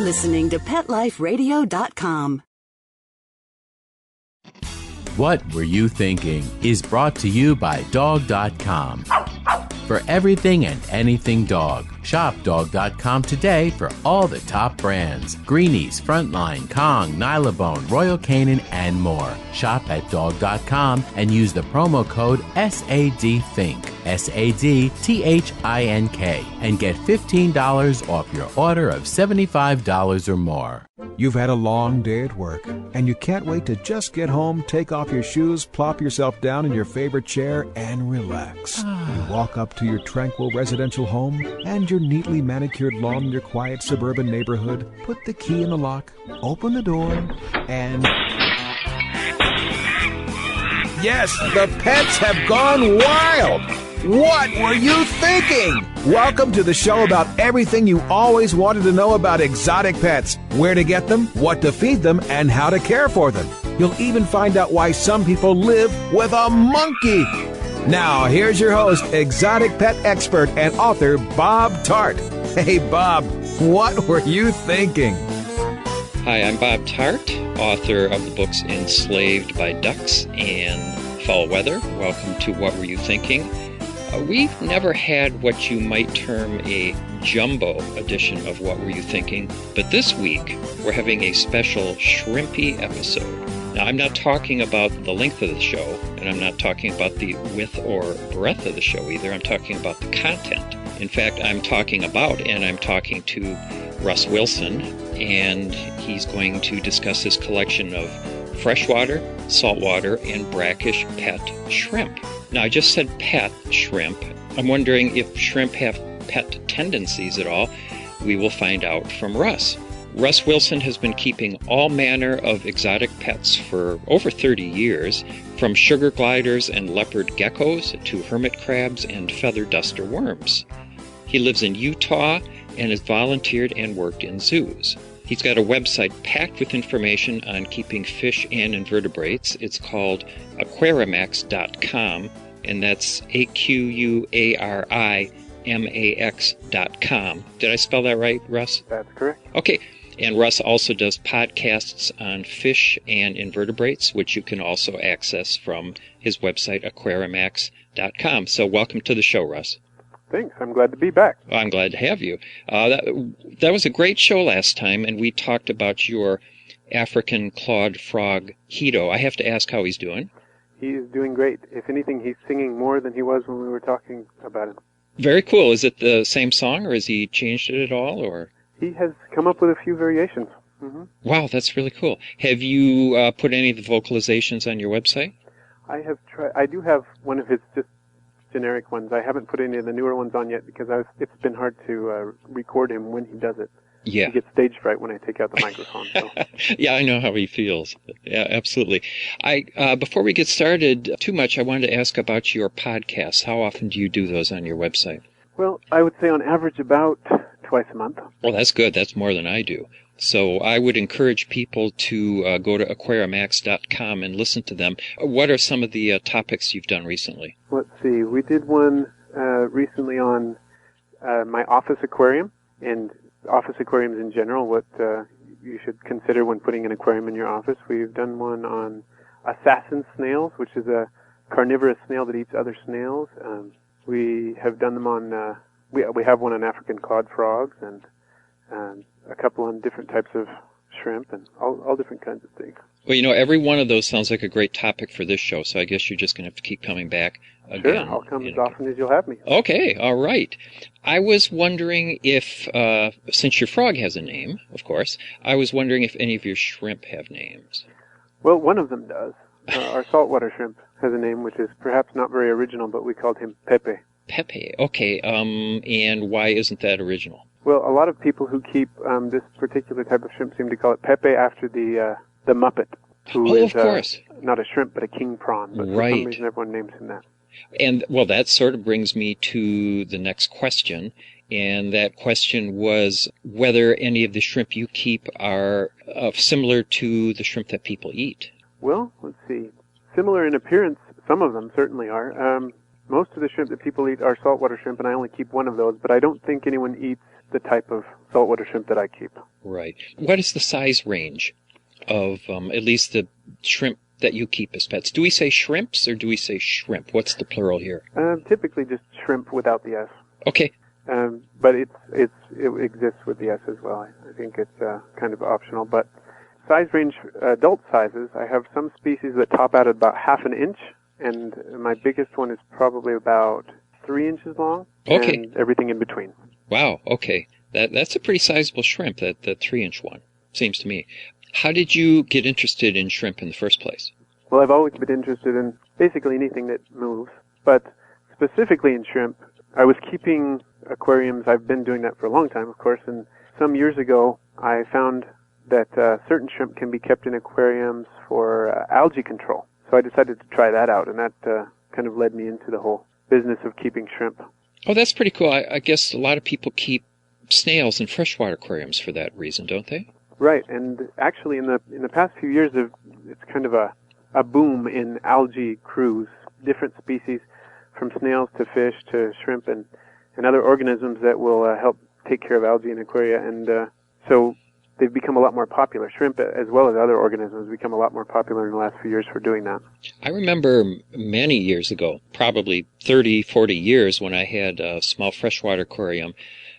listening to PetLifeRadio.com. What Were You Thinking is brought to you by Dog.com. For everything and anything dog, shop Dog.com today for all the top brands. Greenies, Frontline, Kong, Nylabone, Royal Canin, and more. Shop at Dog.com and use the promo code SADTHINK, SADTHINK, and get $15 off your order of $75 or more. You've had a long day at work, and you can't wait to just get home, take off your shoes, plop yourself down in your favorite chair, and relax. You walk up to your tranquil residential home and your neatly manicured lawn in your quiet suburban neighborhood, put the key in the lock, open the door, and... yes, the pets have gone wild! What were you thinking? Welcome to the show about everything you always wanted to know about exotic pets, where to get them, what to feed them, and how to care for them. You'll even find out why some people live with a monkey. Now, here's your host, exotic pet expert and author Bob Tart. Hey, Bob, what were you thinking? Hi, I'm Bob Tart, author of the books Enslaved by Ducks and Foul Weather. Welcome to What Were You Thinking? We've never had what you might term a jumbo edition of What Were You Thinking, but this week we're having a special Shrimpy episode. Now, I'm not talking about the length of the show, and I'm not talking about the width or breadth of the show either. I'm talking about the content. In fact, I'm talking to Russ Wilson, and he's going to discuss his collection of freshwater, saltwater, and brackish pet shrimp. Now, I just said pet shrimp. I'm wondering if shrimp have pet tendencies at all. We will find out from Russ. Russ Wilson has been keeping all manner of exotic pets for over 30 years, from sugar gliders and leopard geckos to hermit crabs and feather duster worms. He lives in Utah and has volunteered and worked in zoos. He's got a website packed with information on keeping fish and invertebrates. It's called aquarimax.com, and that's AQUARIMAX.com. Did I spell that right, Russ? That's correct. Okay. And Russ also does podcasts on fish and invertebrates, which you can also access from his website, aquarimax.com. So welcome to the show, Russ. Thanks. I'm glad to be back. Well, I'm glad to have you. That was a great show last time, and we talked about your African clawed frog, Hito. I have to ask how he's doing. He is doing great. If anything, he's singing more than he was when we were talking about him. Very cool. Is it the same song, or has he changed it at all, or...? He has come up with a few variations. Mm-hmm. Wow, that's really cool. Have you put any of the vocalizations on your website? I have tried. I do have one of his just generic ones. I haven't put any of the newer ones on yet because it's been hard to record him when he does it. Yeah. He gets stage fright when I take out the microphone. So. Yeah, I know how he feels. Yeah, absolutely. Before we get started too much, I wanted to ask about your podcasts. How often do you do those on your website? Well, I would say on average about twice a month. Well, that's good. That's more than I do. So I would encourage people to go to aquarimax.com and listen to them. What are some of the topics you've done recently? Let's see. We did one recently on my office aquarium and office aquariums in general, what you should consider when putting an aquarium in your office. We've done one on assassin snails, which is a carnivorous snail that eats other snails. We have done them on... We have one on African clawed frogs and a couple on different types of shrimp and all different kinds of things. Well, every one of those sounds like a great topic for this show, so I guess you're just going to have to keep coming back again. Sure, I'll come as often as you'll have me. Okay, all right. I was wondering if, since your frog has a name, of course, I was wondering if any of your shrimp have names. Well, one of them does. Our saltwater shrimp has a name which is perhaps not very original, but we called him Pepe. Pepe, okay. And why isn't that original? Well, a lot of people who keep this particular type of shrimp seem to call it Pepe after the Muppet, who is of course. Not a shrimp but a king prawn. But right. For some reason, everyone names him that. And well, that sort of brings me to the next question, and that question was whether any of the shrimp you keep are similar to the shrimp that people eat. Well, let's see. Similar in appearance, some of them certainly are. Most of the shrimp that people eat are saltwater shrimp, and I only keep one of those, but I don't think anyone eats the type of saltwater shrimp that I keep. Right. What is the size range of at least the shrimp that you keep as pets? Do we say shrimps or do we say shrimp? What's the plural here? Typically just shrimp without the S. Okay. But it exists with the S as well. I think it's kind of optional. But size range, adult sizes, I have some species that top out at about half an inch, and my biggest one is probably about 3 inches long, Okay. and everything in between. Wow. Okay. That's a pretty sizable shrimp, that 3-inch one, seems to me. How did you get interested in shrimp in the first place? Well, I've always been interested in basically anything that moves, but specifically in shrimp. I was keeping aquariums. I've been doing that for a long time, of course, and some years ago I found that certain shrimp can be kept in aquariums for algae control. So I decided to try that out, and that kind of led me into the whole business of keeping shrimp. Oh, that's pretty cool. I guess a lot of people keep snails in freshwater aquariums for that reason, don't they? Right, and actually in the past few years, it's kind of a boom in algae crews, different species, from snails to fish to shrimp and other organisms that will help take care of algae in aquaria, and so they've become a lot more popular. Shrimp, as well as other organisms, become a lot more popular in the last few years for doing that. I remember many years ago, probably 30, 40 years, when I had a small freshwater aquarium,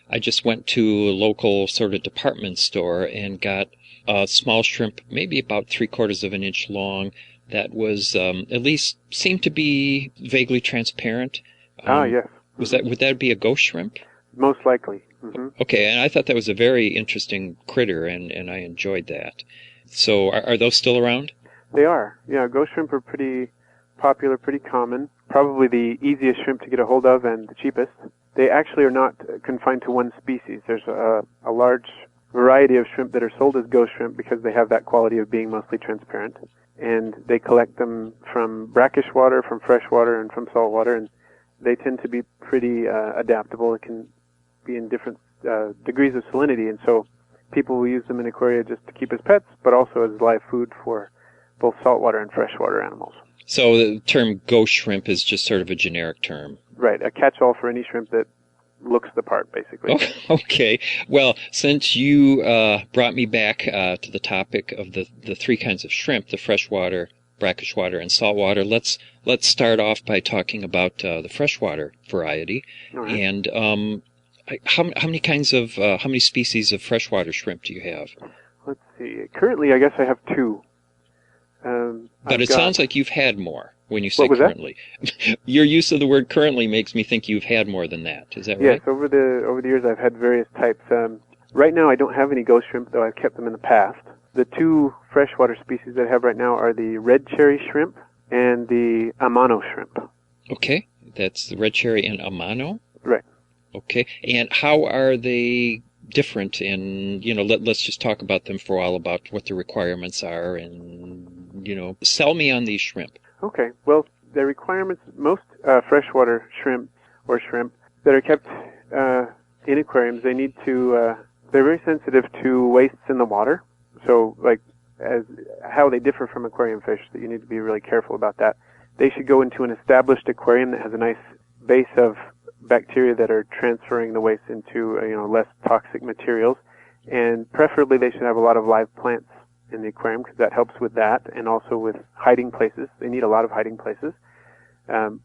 I just went to a local sort of department store and got a small shrimp, maybe about 3/4 of an inch long, that was at least seemed to be vaguely transparent. Yes. Would that be a ghost shrimp? Most likely. Mm-hmm. Okay, and I thought that was a very interesting critter, and I enjoyed that. So are those still around? They are. Yeah, ghost shrimp are pretty popular, pretty common. Probably the easiest shrimp to get a hold of and the cheapest. They actually are not confined to one species. There's a large variety of shrimp that are sold as ghost shrimp because they have that quality of being mostly transparent. And they collect them from brackish water, from fresh water, and from salt water, and they tend to be pretty adaptable. It can be in different degrees of salinity, and so people will use them in aquaria just to keep as pets, but also as live food for both saltwater and freshwater animals. So the term ghost shrimp is just sort of a generic term. Right, a catch-all for any shrimp that looks the part, basically. Oh, okay. Well, since you brought me back to the topic of the three kinds of shrimp, the freshwater, brackish water, and saltwater, let's start off by talking about the freshwater variety. All right. And how many species of freshwater shrimp do you have? Let's see. Currently, I guess I have 2. But it sounds like you've had more when you say What was currently. Your use of the word currently makes me think you've had more than that. Is that right? Yes, over the years I've had various types. Right now I don't have any ghost shrimp, though I've kept them in the past. The 2 freshwater species that I have right now are the red cherry shrimp and the amano shrimp. Okay. That's the red cherry and amano? Right. Okay. And how are they different in, let's just talk about them for a while, about what the requirements are, and, sell me on these shrimp. Okay. Well, the requirements, most freshwater shrimp or shrimp that are kept in aquariums, they need to, they're very sensitive to wastes in the water. So, like, as how they differ from aquarium fish, that you need to be really careful about that. They should go into an established aquarium that has a nice base of bacteria that are transferring the waste into, less toxic materials. And preferably they should have a lot of live plants in the aquarium, because that helps with that, and also with hiding places. They need a lot of hiding places.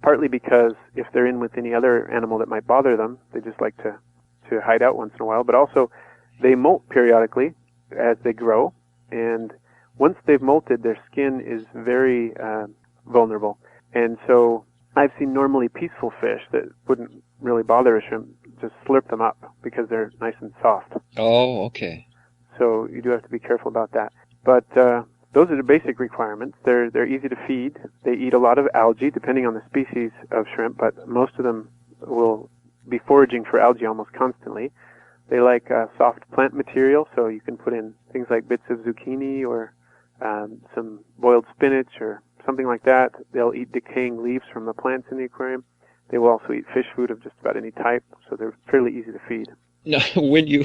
Partly because if they're in with any other animal that might bother them, they just like to hide out once in a while. But also, they molt periodically as they grow, and once they've molted, their skin is very vulnerable. And so I've seen normally peaceful fish that wouldn't really bother a shrimp just slurp them up because they're nice and soft. Oh, okay. So you do have to be careful about that. But those are the basic requirements. They're easy to feed. They eat a lot of algae, depending on the species of shrimp, but most of them will be foraging for algae almost constantly. They like soft plant material, so you can put in things like bits of zucchini or some boiled spinach or something like that. They'll eat decaying leaves from the plants in the aquarium. They will also eat fish food of just about any type, so they're fairly easy to feed. Now, when you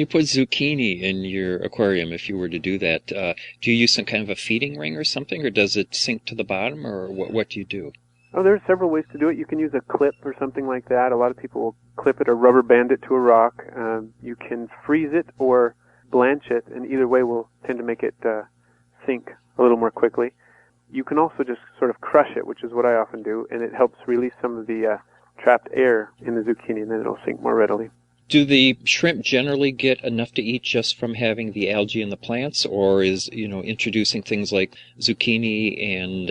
put zucchini in your aquarium, if you were to do that, do you use some kind of a feeding ring or something, or does it sink to the bottom, or what do you do? Oh, there are several ways to do it. You can use a clip or something like that. A lot of people will clip it or rubber band it to a rock. You can freeze it or blanch it, and either way will tend to make it sink a little more quickly. You can also just sort of crush it, which is what I often do, and it helps release some of the trapped air in the zucchini, and then it'll sink more readily. Do the shrimp generally get enough to eat just from having the algae in the plants, or is introducing things like zucchini and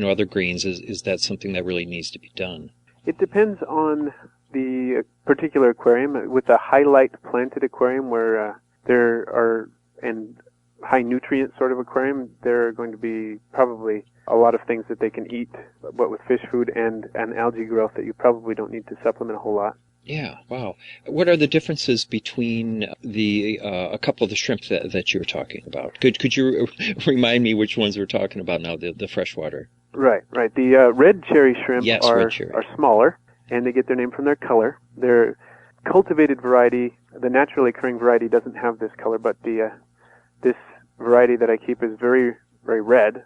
other greens, is that something that really needs to be done? It depends on the particular aquarium. With a highlight planted aquarium where there are and high nutrient sort of aquarium, there are going to be probably a lot of things that they can eat, but with fish food and algae growth that you probably don't need to supplement a whole lot. Yeah, wow. What are the differences between a couple of the shrimp that you were talking about? Could you remind me which ones we're talking about now, the freshwater? Right. The red cherry shrimp are smaller, and they get their name from their color. Their cultivated variety, the naturally occurring variety, doesn't have this color, but this variety that I keep is very, very red,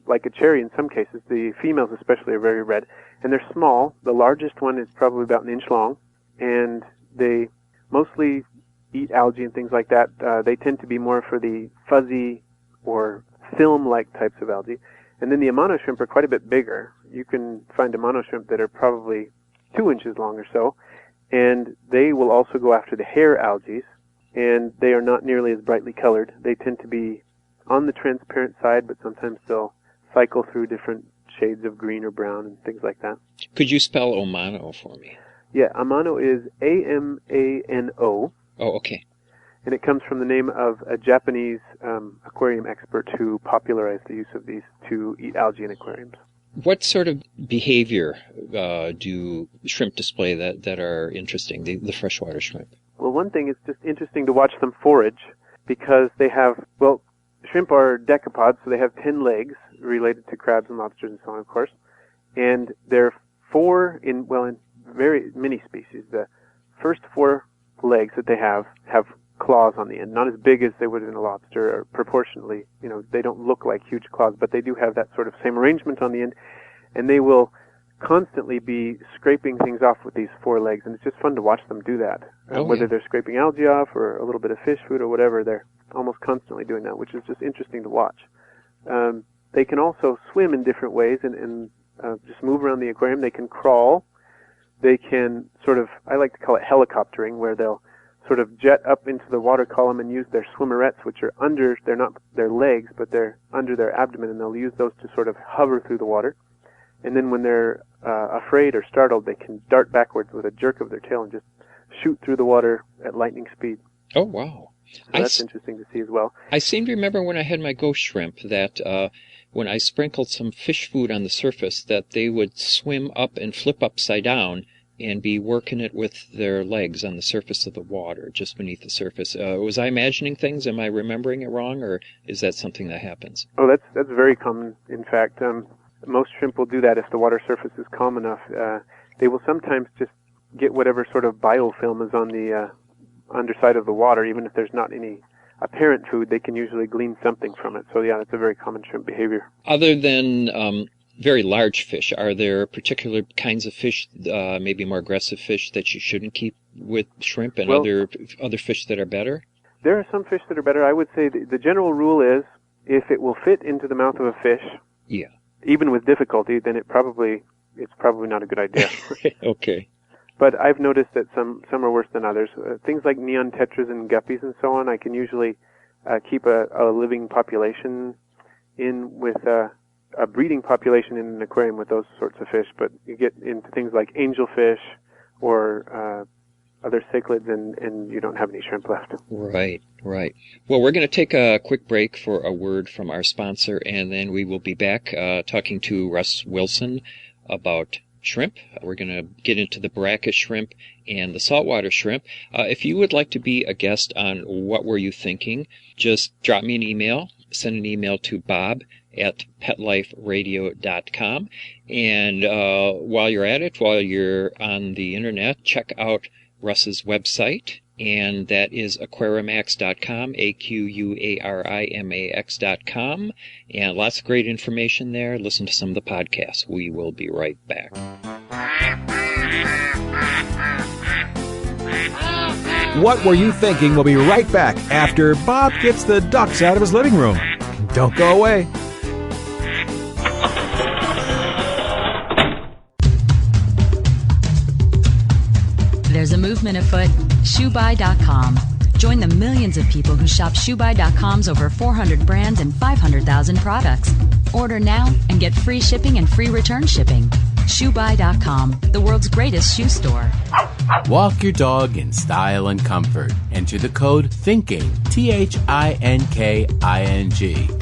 like a cherry in some cases. The females especially are very red, and they're small. The largest one is probably about an inch long, and they mostly eat algae and things like that. They tend to be more for the fuzzy or film-like types of algae. And then the Amano shrimp are quite a bit bigger. You can find Amano shrimp that are probably 2 inches long or so, and they will also go after the hair algae, and they are not nearly as brightly colored. They tend to be on the transparent side, but sometimes they'll cycle through different shades of green or brown and things like that. Could you spell Amano for me? Yeah, Amano is A-M-A-N-O. Oh, okay. And it comes from the name of a Japanese aquarium expert who popularized the use of these to eat algae in aquariums. What sort of behavior do shrimp display that are interesting, the freshwater shrimp? Well, one thing is just interesting to watch them forage because they have, shrimp are decapods, so they have 10 legs related to crabs and lobsters and so on, of course. And there are 4 in very many species. The first 4 legs that they have claws on the end, not as big as they would in a lobster, or proportionally. They don't look like huge claws, but they do have that sort of same arrangement on the end, and they will constantly be scraping things off with these 4 legs, and it's just fun to watch them do that. Whether they're scraping algae off or a little bit of fish food or whatever, they're almost constantly doing that, which is just interesting to watch. They can also swim in different ways and just move around the aquarium. They can crawl. They can sort of, I like to call it helicoptering, where they'll sort of jet up into the water column and use their swimmerettes, which are under, they're not their legs, but they're under their abdomen, and they'll use those to sort of hover through the water. And then when they're afraid or startled, they can dart backwards with a jerk of their tail and just shoot through the water at lightning speed. Oh, wow. So that's interesting to see as well. I seem to remember when I had my ghost shrimp that when I sprinkled some fish food on the surface, that they would swim up and flip upside down and be working it with their legs on the surface of the water, just beneath the surface. Was I imagining things? Am I remembering it wrong, or is that something that happens? Oh, that's very common. In fact, most shrimp will do that if the water surface is calm enough. They will sometimes just get whatever sort of biofilm is on the underside of the water. Even if there's not any apparent food, they can usually glean something from it. So yeah, that's a very common shrimp behavior. Other than very large fish, are there particular kinds of fish, maybe more aggressive fish, that you shouldn't keep with shrimp, and other fish that are better? There are some fish that are better. I would say the general rule is if it will fit into the mouth of a fish, even with difficulty, then it's probably not a good idea. Okay. But I've noticed that some are worse than others. Things like neon tetras and guppies and so on, I can usually keep a living population in with a breeding population in an aquarium with those sorts of fish. But you get into things like angelfish or other cichlids, and you don't have any shrimp left. Right. Well, we're going to take a quick break for a word from our sponsor, and then we will be back talking to Russ Wilson about shrimp. We're going to get into the brackish shrimp and the saltwater shrimp. If you would like to be a guest on What Were You Thinking, just drop me an email. Send an email to bob@petliferadio.com. And while you're at it, while you're on the internet, check out Russ's website and that is aquarimax.com, AQUARIMAX.com, and lots of great information there. Listen to some of the podcasts. We will be right back. What Were You Thinking? We'll be right back after Bob gets the ducks out of his living room. Don't go away. There's a movement afoot, ShoeBuy.com. Join the millions of people who shop ShoeBuy.com's over 400 brands and 500,000 products. Order now and get free shipping and free return shipping. ShoeBuy.com, the world's greatest shoe store. Walk your dog in style and comfort. Enter the code THINKING, THINKING,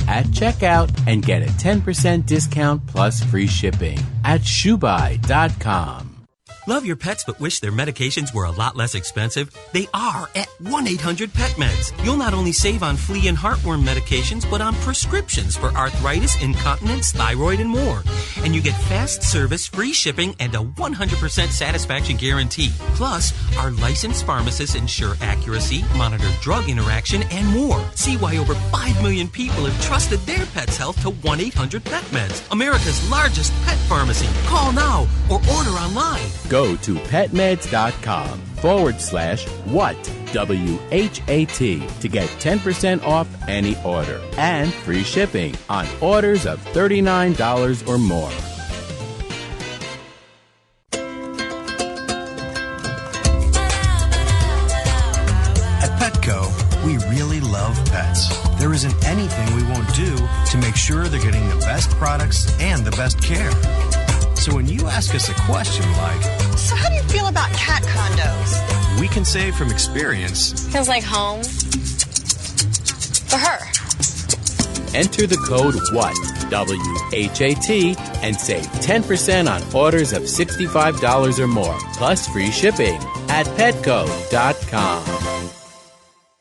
at checkout and get a 10% discount plus free shipping at ShoeBuy.com. Love your pets but wish their medications were a lot less expensive? They are at 1-800-PET-MEDS. You'll not only save on flea and heartworm medications, but on prescriptions for arthritis, incontinence, thyroid, and more. And you get fast service, free shipping, and a 100% satisfaction guarantee. Plus, our licensed pharmacists ensure accuracy, monitor drug interaction, and more. See why over 5 million people have trusted their pet's health to 1-800-PET-MEDS, America's largest pet pharmacy. Call now or order online. Go to petmeds.com/what, WHAT, to get 10% off any order and free shipping on orders of $39 or more. At Petco, we really love pets. There isn't anything we won't do to make sure they're getting the best products and the best care. So when you ask us a question like, so how do you feel about cat condos? We can say from experience, Feels like home. For her. Enter the code WHAT, WHAT, and save 10% on orders of $65 or more, plus free shipping at petco.com.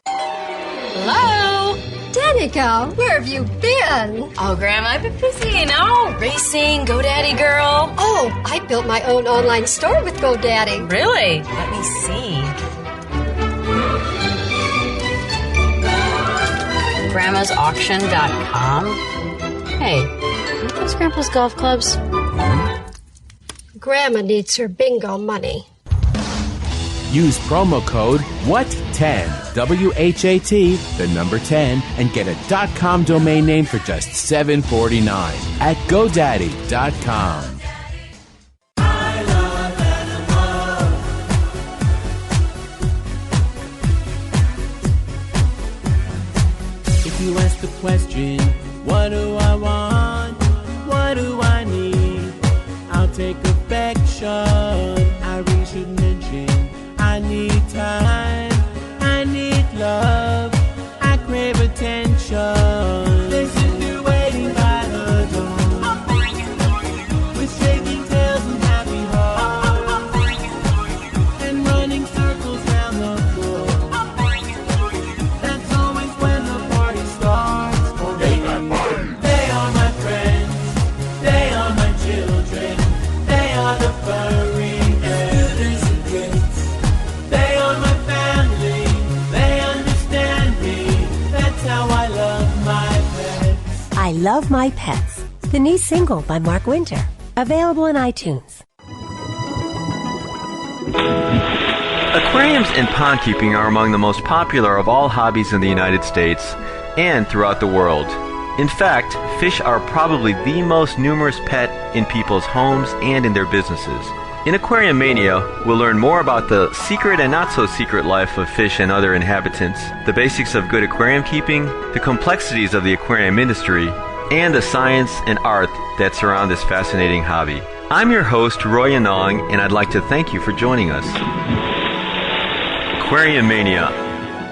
Hello? Danica, where have you been? Oh, Grandma, I've been busy, racing, GoDaddy girl. Oh, I built my own online store with GoDaddy. Really? Let me see. Grandma'sAuction.com. Hey, aren't those Grandpa's golf clubs? Grandma needs her bingo money. Use promo code WHAT10, WHAT, the number 10, and get a .com domain name for just $7.49 at GoDaddy.com. If you ask the question, what do I want? What do I need? I'll take affection. I really should mention I need time, I need love, I crave attention. They should be waiting by the door, with shaking tails and happy hearts, and running circles round the floor. That's always when the party starts for me. They are my friends, they are my children, they are the furry. I Love My Pets, the new single by Mark Winter, available on iTunes. Aquariums and pond keeping are among the most popular of all hobbies in the United States and throughout the world. In fact, fish are probably the most numerous pet in people's homes and in their businesses. In Aquarium Mania, we'll learn more about the secret and not so secret life of fish and other inhabitants, the basics of good aquarium keeping, the complexities of the aquarium industry, and the science and art that surround this fascinating hobby. I'm your host, Roy Anong, and I'd like to thank you for joining us. Aquarium Mania.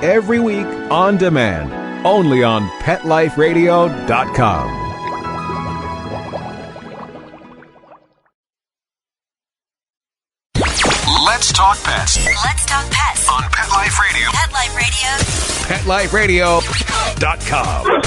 Every week on demand, only on PetLifeRadio.com. Let's talk pets. Let's talk pets On Pet Life Radio. Pet Life Radio. PetLifeRadio.com.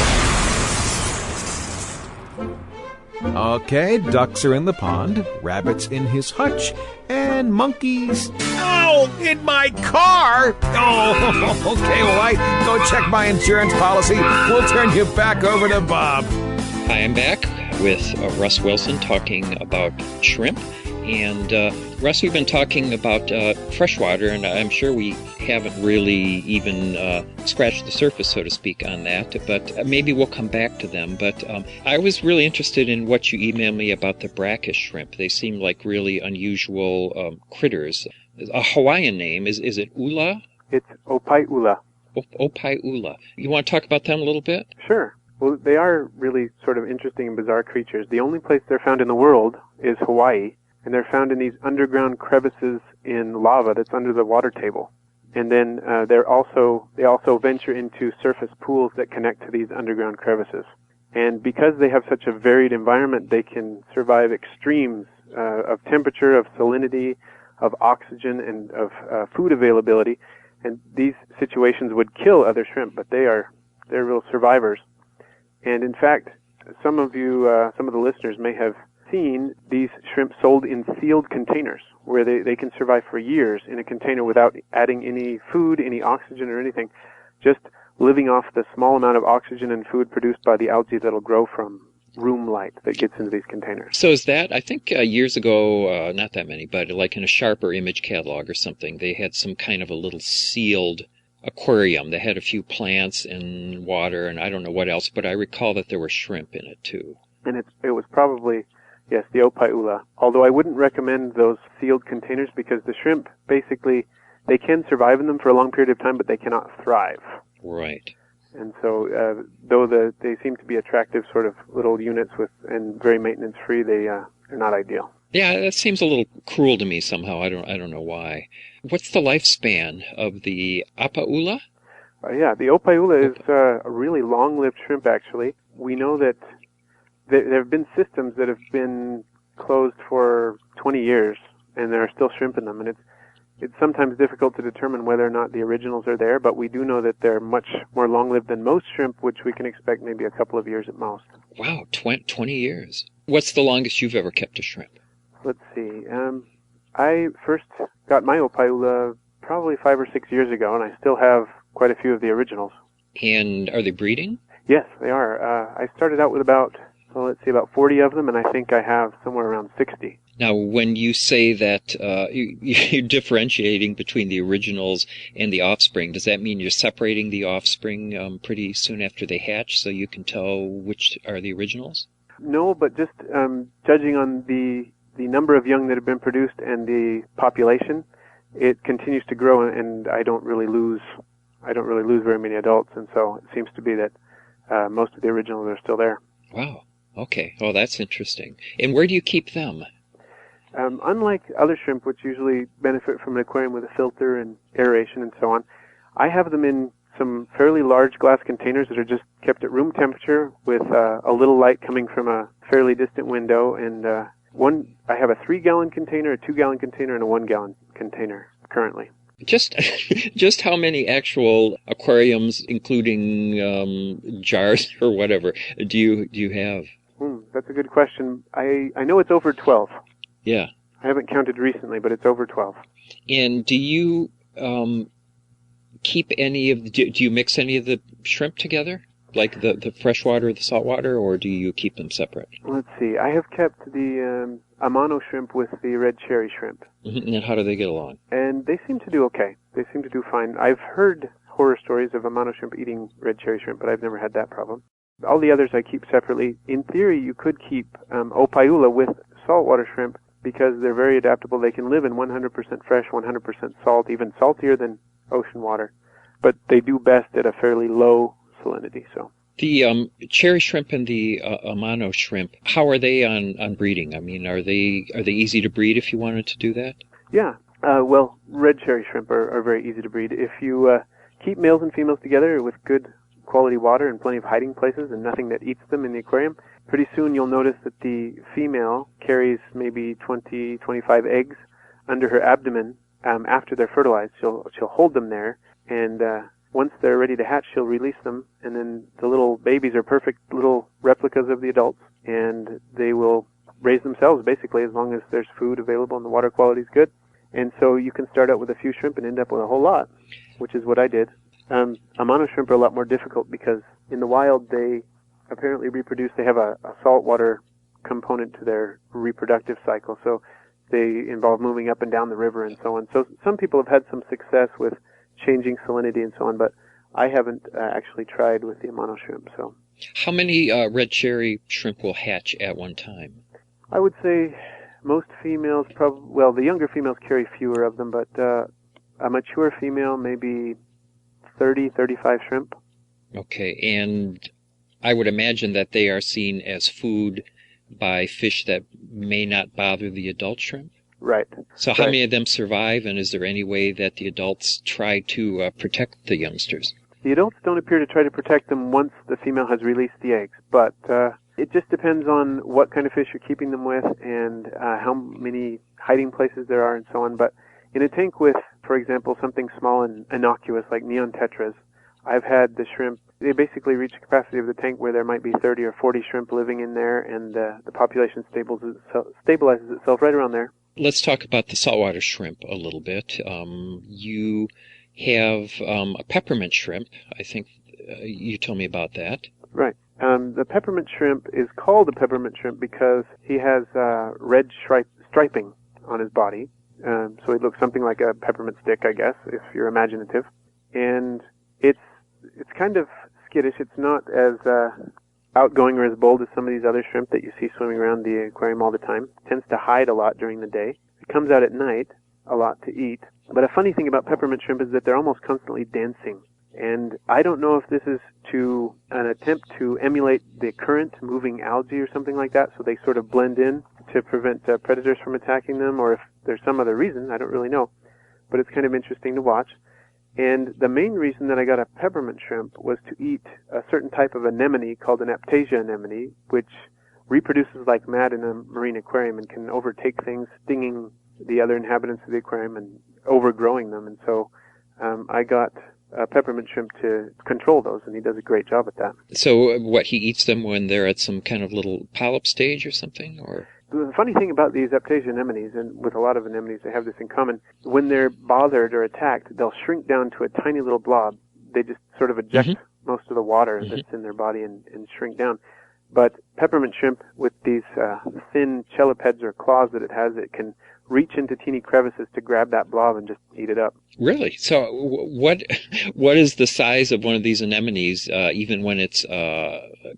Okay, ducks are in the pond, rabbits in his hutch, and monkeys. Oh, in my car! Oh, okay, well, I go check my insurance policy. We'll turn you back over to Bob. Hi, I'm back with Russ Wilson talking about shrimp. And Russ, we've been talking about freshwater, and I'm sure we haven't really even scratched the surface, so to speak, on that. But maybe we'll come back to them. But I was really interested in what you emailed me about the brackish shrimp. They seem like really unusual critters. A Hawaiian name, is it ula? It's opaiula. Opaiula. You want to talk about them a little bit? Sure. Well, they are really sort of interesting and bizarre creatures. The only place they're found in the world is Hawaii, and they're found in these underground crevices in lava that's under the water table. And then they also venture into surface pools that connect to these underground crevices. And because they have such a varied environment, they can survive extremes of temperature, of salinity, of oxygen, and of food availability. And these situations would kill other shrimp, but they're real survivors. And in fact, some of the listeners may have seen these shrimp sold in sealed containers where they can survive for years in a container without adding any food, any oxygen or anything, just living off the small amount of oxygen and food produced by the algae that'll grow from room light that gets into these containers. So is that, I think years ago, not that many, but like in a Sharper image catalog or something, they had some kind of a little sealed aquarium that had a few plants and water and I don't know what else, but I recall that there were shrimp in it too. And it was probably, yes, the opaiula. Although I wouldn't recommend those sealed containers because the shrimp, basically, they can survive in them for a long period of time, but they cannot thrive. Right. And so, though they seem to be attractive sort of little units and very maintenance-free, they're not ideal. Yeah, that seems a little cruel to me somehow. I don't know why. What's the lifespan of the apaula? Yeah, the opaiula is a really long-lived shrimp, actually. We know that there have been systems that have been closed for 20 years, and there are still shrimp in them. And it's sometimes difficult to determine whether or not the originals are there, but we do know that they're much more long-lived than most shrimp, which we can expect maybe a couple of years at most. Wow, 20 years. What's the longest you've ever kept a shrimp? Let's see. I first got my opaiula probably 5 or 6 years ago, and I still have quite a few of the originals. And are they breeding? Yes, they are. I started out with about 40 of them, and I think I have somewhere around 60. Now, when you say that you're differentiating between the originals and the offspring, does that mean you're separating the offspring pretty soon after they hatch so you can tell which are the originals? No, but just judging on the number of young that have been produced and the population, it continues to grow, and I don't really lose very many adults, and so it seems to be that most of the originals are still there. Wow. Okay. Oh, that's interesting. And where do you keep them? Unlike other shrimp, which usually benefit from an aquarium with a filter and aeration and so on, I have them in some fairly large glass containers that are just kept at room temperature with a little light coming from a fairly distant window. And I have a 3-gallon container, a 2-gallon container, and a 1-gallon container currently. Just how many actual aquariums, including jars or whatever, do you have? That's a good question. I know it's over 12. Yeah. I haven't counted recently, but it's over 12. And do you keep any of do you mix any of the shrimp together? Like the freshwater, the saltwater, or do you keep them separate? Let's see. I have kept the Amano shrimp with the red cherry shrimp. Mm-hmm. And how do they get along? And they seem to do okay. They seem to do fine. I've heard horror stories of Amano shrimp eating red cherry shrimp, but I've never had that problem. All the others I keep separately. In theory, you could keep opaiula with saltwater shrimp because they're very adaptable. They can live in 100% fresh, 100% salt, even saltier than ocean water. But they do best at a fairly low salinity. So the cherry shrimp and the Amano shrimp, how are they on breeding? I mean, are they easy to breed if you wanted to do that? Yeah. Well, red cherry shrimp are very easy to breed. If you keep males and females together with good quality water and plenty of hiding places and nothing that eats them in the aquarium, pretty soon you'll notice that the female carries maybe 20, 25 eggs under her abdomen after they're fertilized. She'll hold them there, and once they're ready to hatch, she'll release them, and then the little babies are perfect little replicas of the adults, and they will raise themselves, basically, as long as there's food available and the water quality is good. And so you can start out with a few shrimp and end up with a whole lot, which is what I did. Amano shrimp are a lot more difficult because in the wild they apparently reproduce. They have a saltwater component to their reproductive cycle, so they involve moving up and down the river and so on. So some people have had some success with changing salinity and so on, but I haven't actually tried with the Amano shrimp. So, how many red cherry shrimp will hatch at one time? I would say most females the younger females carry fewer of them, but a mature female, maybe 30, 35 shrimp. Okay, and I would imagine that they are seen as food by fish that may not bother the adult shrimp? Right. So how many of them survive, and is there any way that the adults try to protect the youngsters? The adults don't appear to try to protect them once the female has released the eggs, but it just depends on what kind of fish you're keeping them with and how many hiding places there are and so on. But in a tank with, for example, something small and innocuous like neon tetras, I've had the shrimp, they basically reach the capacity of the tank where there might be 30 or 40 shrimp living in there, and the population stabilizes itself right around there. Let's talk about the saltwater shrimp a little bit. You have a peppermint shrimp. I think you told me about that. Right. The peppermint shrimp is called a peppermint shrimp because he has red striping on his body. So he looks something like a peppermint stick, I guess, if you're imaginative. And it's kind of skittish. It's not as outgoing or as bold as some of these other shrimp that you see swimming around the aquarium all the time. It tends to hide a lot during the day. It comes out at night a lot to eat. But a funny thing about peppermint shrimp is that they're almost constantly dancing. And I don't know if this is to an attempt to emulate the current moving algae or something like that, so they sort of blend in to prevent predators from attacking them, or if there's some other reason. I don't really know. But it's kind of interesting to watch. And the main reason that I got a peppermint shrimp was to eat a certain type of anemone called an aptasia anemone, which reproduces like mad in a marine aquarium and can overtake things, stinging the other inhabitants of the aquarium and overgrowing them. And so I got a peppermint shrimp to control those, and he does a great job at that. So what, he eats them when they're at some kind of little polyp stage or something? Or the funny thing about these aptasia anemones, and with a lot of anemones they have this in common, when they're bothered or attacked, they'll shrink down to a tiny little blob. They just sort of eject most of the water that's in their body and shrink down. But peppermint shrimp, with these thin chelipeds or claws that it has, it can reach into teeny crevices to grab that blob and just eat it up. Really? So what is the size of one of these anemones, even when it's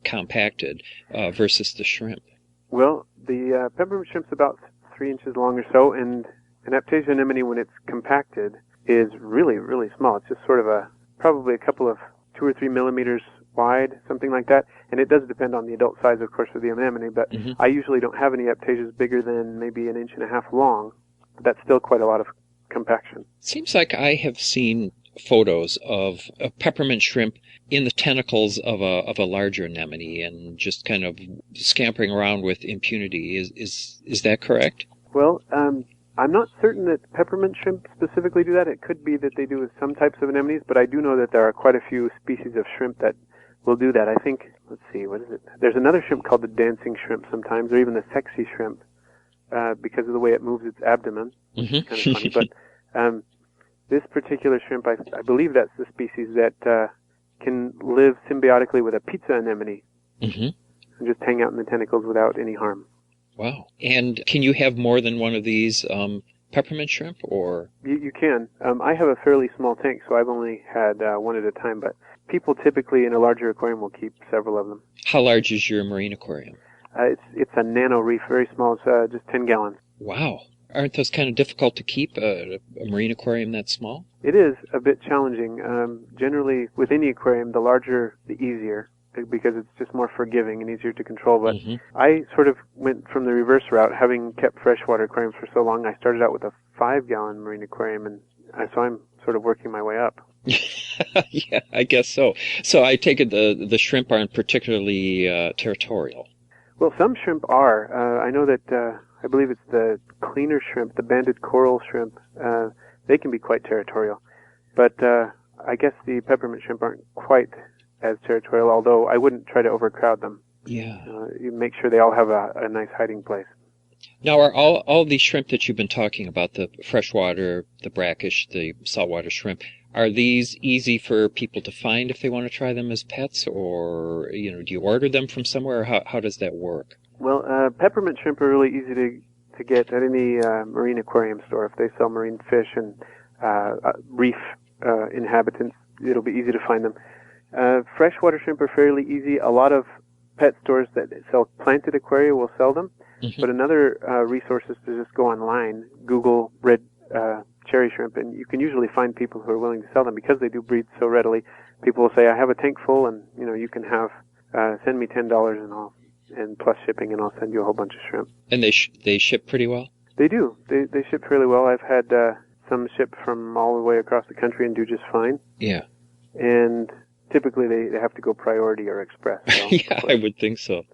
compacted, versus the shrimp? Well, the peppermint shrimp's about 3 inches long or so, and an aptasia anemone, when it's compacted, is really, really small. It's just sort of probably a couple of 2 or 3 millimeters wide, something like that. And it does depend on the adult size, of course, of the anemone, but I usually don't have any aptasias bigger than maybe 1.5 inches long. But that's still quite a lot of compaction. Seems like I have seen photos of a peppermint shrimp in the tentacles of a larger anemone and just kind of scampering around with impunity. Is that correct? Well, I'm not certain that peppermint shrimp specifically do that. It could be that they do with some types of anemones, but I do know that there are quite a few species of shrimp that will do that. I think, let's see, what is it? There's another shrimp called the dancing shrimp sometimes, or even the sexy shrimp, because of the way it moves its abdomen. It's kind of funny, but this particular shrimp, I believe that's the species that can live symbiotically with a pizza anemone and just hang out in the tentacles without any harm. Wow. And can you have more than one of these peppermint shrimp, or? You can. I have a fairly small tank, so I've only had one at a time, but people typically in a larger aquarium will keep several of them. How large is your marine aquarium? It's a nano reef, very small. It's just 10 gallons. Wow. Aren't those kind of difficult to keep, a marine aquarium that small? It is a bit challenging. Generally, with any aquarium, the larger, the easier, because it's just more forgiving and easier to control. But I sort of went from the reverse route. Having kept freshwater aquariums for so long, I started out with a 5-gallon marine aquarium, and so I'm sort of working my way up. Yeah, I guess so. So I take it the shrimp aren't particularly territorial. Well, some shrimp are. I know that I believe it's the cleaner shrimp, the banded coral shrimp. They can be quite territorial. But I guess the peppermint shrimp aren't quite as territorial, although I wouldn't try to overcrowd them. Yeah. You make sure they all have a nice hiding place. Now, are all these shrimp that you've been talking about, the freshwater, the brackish, the saltwater shrimp, are these easy for people to find if they want to try them as pets, or do you order them from somewhere, or how does that work? Well, peppermint shrimp are really easy to get at any marine aquarium store. If they sell marine fish and reef inhabitants, it'll be easy to find them. Freshwater shrimp are fairly easy. A lot of pet stores that sell planted aquaria will sell them. Mm-hmm. But another resource is to just go online, Google red cherry shrimp, and you can usually find people who are willing to sell them because they do breed so readily. People will say, I have a tank full, and you can have send me $10 and plus shipping, and I'll send you a whole bunch of shrimp. And they ship pretty well? They do. They ship fairly well. I've had some ship from all the way across the country and do just fine. Yeah. And typically they have to go priority or express. So yeah, I would think so.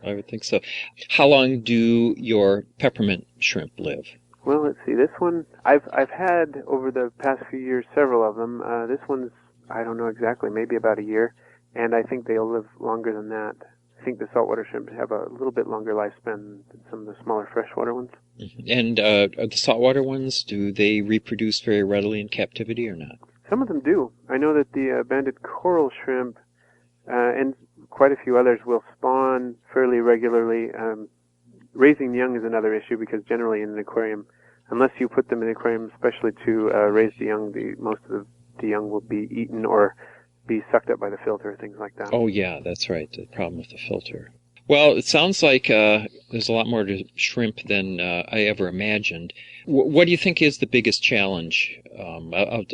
How long do your peppermint shrimp live? Well, let's see. This one, I've had over the past few years several of them. This one's, I don't know exactly, maybe about a year. And I think they'll live longer than that. I think the saltwater shrimp have a little bit longer lifespan than some of the smaller freshwater ones. Mm-hmm. And the saltwater ones, do they reproduce very readily in captivity or not? Some of them do. I know that the banded coral shrimp and quite a few others will spawn fairly regularly. Raising young is another issue because generally in an aquarium, unless you put them in an aquarium especially to raise the young, most of the young will be eaten or be sucked up by the filter, things like that. Oh, yeah, that's right, the problem with the filter. Well, it sounds like there's a lot more to shrimp than I ever imagined. What do you think is the biggest challenge,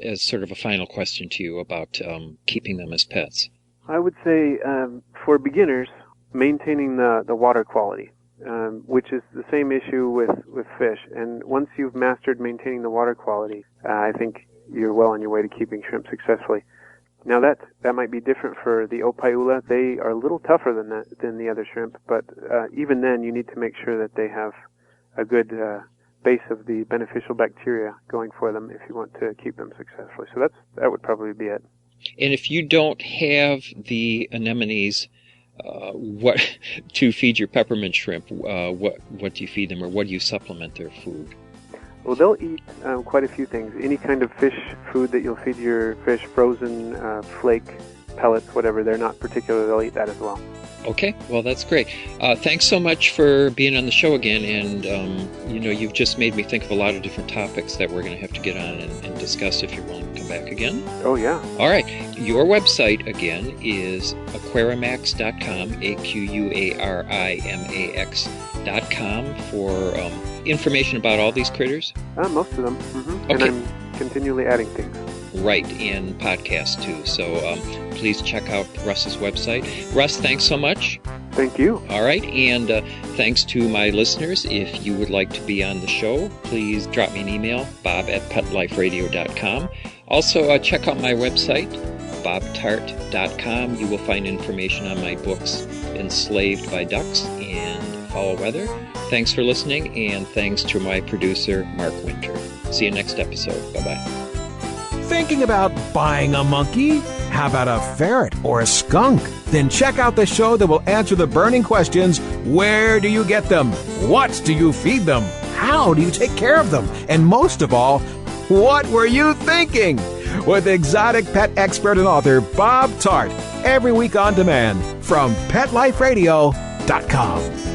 as sort of a final question to you, about keeping them as pets? I would say, for beginners, maintaining the water quality, which is the same issue with fish. And once you've mastered maintaining the water quality, I think you're well on your way to keeping shrimp successfully. Now that might be different for the opaiula. They are a little tougher than the other shrimp, but even then you need to make sure that they have a good base of the beneficial bacteria going for them if you want to keep them successfully. So that would probably be it. And if you don't have the anemones, what to feed your peppermint shrimp? What do you feed them, or what do you supplement their food? Well, they'll eat quite a few things. Any kind of fish food that you'll feed your fish, frozen, flake, pellets, whatever, they're not particular, they'll eat that as well. Okay, well, that's great. Thanks so much for being on the show again, and you've just made me think of a lot of different topics that we're going to have to get on and discuss if you're willing to come back again. Oh, yeah. All right. Your website, again, is aquarimax.com, AQUARIMAX.com, for information about all these critters? Most of them. Mm-hmm. Okay. And I'm continually adding things. Right, and podcasts too. So please check out Russ's website. Russ, thanks so much. Thank you. All right, and thanks to my listeners. If you would like to be on the show, please drop me an email, bob@petliferadio.com. Also, check out my website, bobtart.com. You will find information on my books, Enslaved by Ducks and Foul Weather. Thanks for listening, and thanks to my producer, Mark Winter. See you next episode. Bye-bye. Thinking about buying a monkey? How about a ferret or a skunk? Then check out the show that will answer the burning questions. Where do you get them? What do you feed them? How do you take care of them? And most of all, what were you thinking? With exotic pet expert and author Bob Tart. Every week on demand from PetLifeRadio.com.